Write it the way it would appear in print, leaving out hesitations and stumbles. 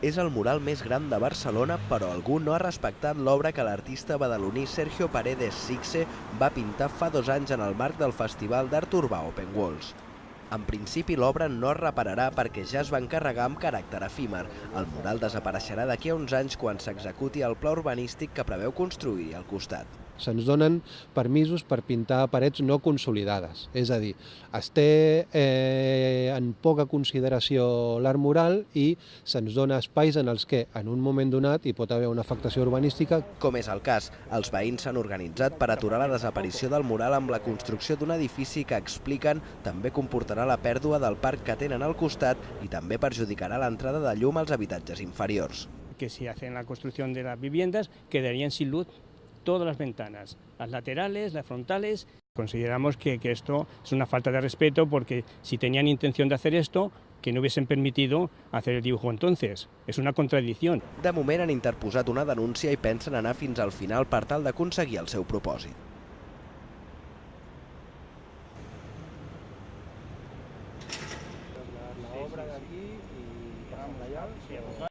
És el mural més gran de Barcelona, però algú no ha respectat l'obra que l'artista badaloní Sergio Paredes Sixe va pintar fa 2 anys en el marc del Festival d'Art Urbà Open Walls. En principi l'obra no es repararà perquè ja es va encarregar amb caràcter efímer. El mural desapareixerà d'aquí a uns anys quan s'executi el pla urbanístic que preveu construir al costat. Se'ns donen permisos per pintar parets no consolidades, és a dir, es té en poca consideració l'art mural i se'ns dona espais en els que en un moment donat hi pot haver una afectació urbanística. Com és el cas, els veïns s'han organitzat per aturar la desaparició del mural amb la construcció d'un edifici que expliquen també comportarà la pèrdua del parc que tenen al costat i també perjudicarà l'entrada de llum als habitatges inferiors. Que si hacen la construcción de las viviendas quedarían sin luz todas las ventanas, las laterales, las frontales. Consideramos que esto es una falta de respeto porque si tenían intención de hacer esto, que no hubiesen permitido hacer el dibujo entonces. Es una contradicción. De moment han interposat una denúncia i pensen anar fins al final per tal d'aconseguir el seu propòsit.